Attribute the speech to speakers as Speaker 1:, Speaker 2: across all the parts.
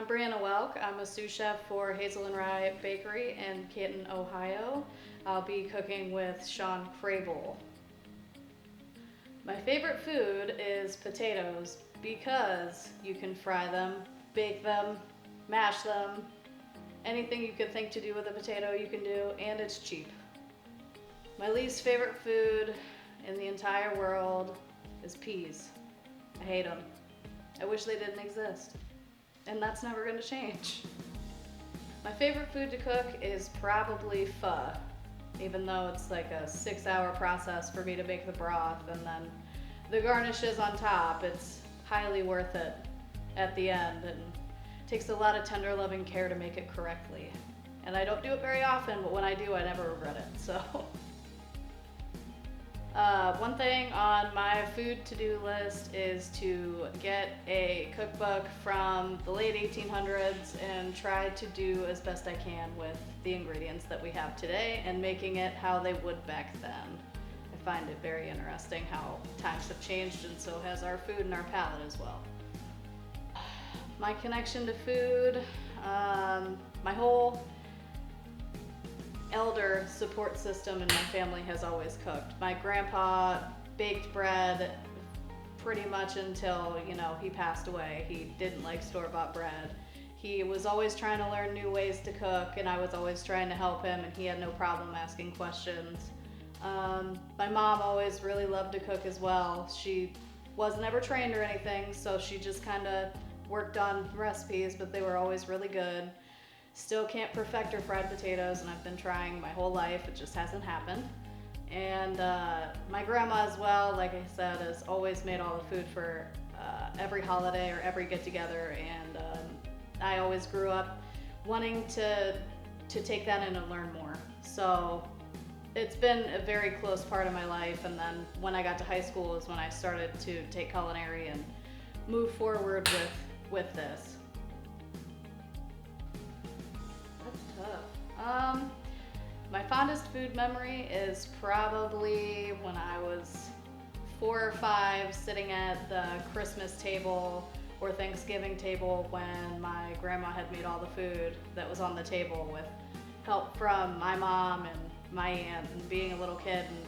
Speaker 1: I'm Bri Welk. I'm a sous chef for Hazel and Rye Bakery in Canton, Ohio. I'll be cooking with Shannon Crable. My favorite food is potatoes because you can fry them, bake them, mash them. Anything you could think to do with a potato you can do, and it's cheap. My least favorite food in the entire world is peas. I hate them. I wish they didn't exist. And that's never gonna change. My favorite food to cook is probably pho, even though it's like a 6-hour process for me to make the broth and then the garnishes on top. It's highly worth it at the end and takes a lot of tender loving care to make it correctly. And I don't do it very often, but when I do, I never regret it, so. One thing on my food to-do list is to get a cookbook from the late 1800s and try to do as best I can with the ingredients that we have today and making it how they would back then. I find it very interesting how times have changed, and so has our food and our palate as well. My connection to food, my whole elder support system in my family has always cooked. My grandpa baked bread pretty much until, he passed away. He didn't like store-bought bread. He was always trying to learn new ways to cook, and I was always trying to help him, and he had no problem asking questions. My mom always really loved to cook as well. She was never trained or anything, so she just kind of worked on recipes, but they were always really good. Still can't perfect her fried potatoes, and I've been trying my whole life. It just hasn't happened. And my grandma as well, like I said, has always made all the food for every holiday or every get-together, and I always grew up wanting to take that in and learn more. So it's been a very close part of my life, and then when I got to high school is when I started to take culinary and move forward with this. My fondest food memory is probably when I was 4 or 5, sitting at the Christmas table or Thanksgiving table when my grandma had made all the food that was on the table with help from my mom and my aunt, and being a little kid and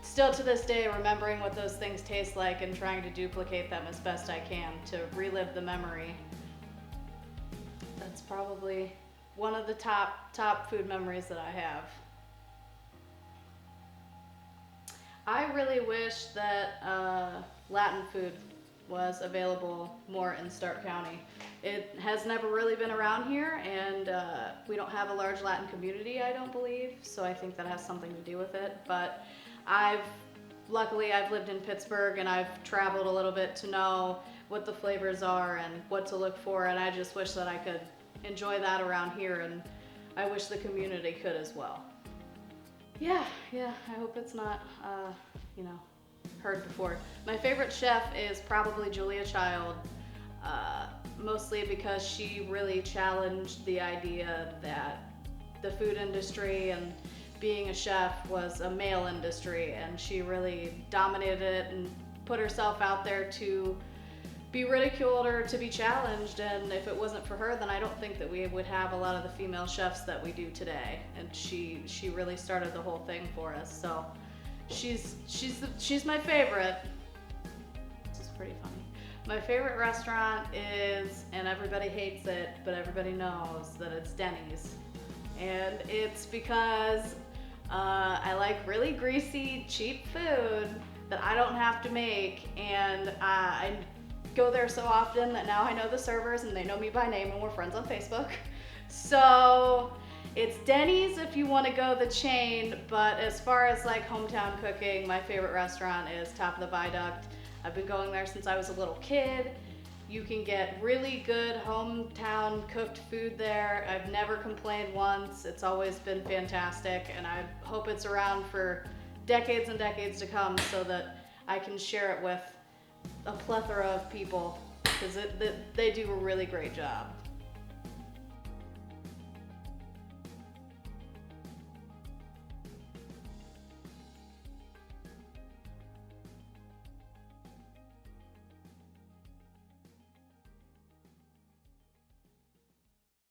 Speaker 1: still to this day remembering what those things taste like and trying to duplicate them as best I can to relive the memory. That's probably one of the top food memories that I have. I really wish that Latin food was available more in Stark County. It has never really been around here, and we don't have a large Latin community, I don't believe, so I think that has something to do with it. But luckily I've lived in Pittsburgh, and I've traveled a little bit to know what the flavors are and what to look for, and I just wish that I could enjoy that around here, and I wish the community could as well. Yeah, I hope it's not, heard before. My favorite chef is probably Julia Child, mostly because she really challenged the idea that the food industry and being a chef was a male industry, and she really dominated it and put herself out there to be ridiculed or to be challenged, and if it wasn't for her, then I don't think that we would have a lot of the female chefs that we do today, and she really started the whole thing for us. So she's my favorite. This is pretty funny. My favorite restaurant is, and everybody hates it, but everybody knows that it's Denny's, and it's because I like really greasy, cheap food that I don't have to make, and I go there so often that now I know the servers and they know me by name, and we're friends on Facebook. So it's Denny's if you want to go the chain, but as far as like hometown cooking, my favorite restaurant is Top of the Viaduct. I've been going there since I was a little kid. You can get really good hometown cooked food there. I've never complained once. It's always been fantastic, and I hope it's around for decades and decades to come so that I can share it with a plethora of people, because they do a really great job.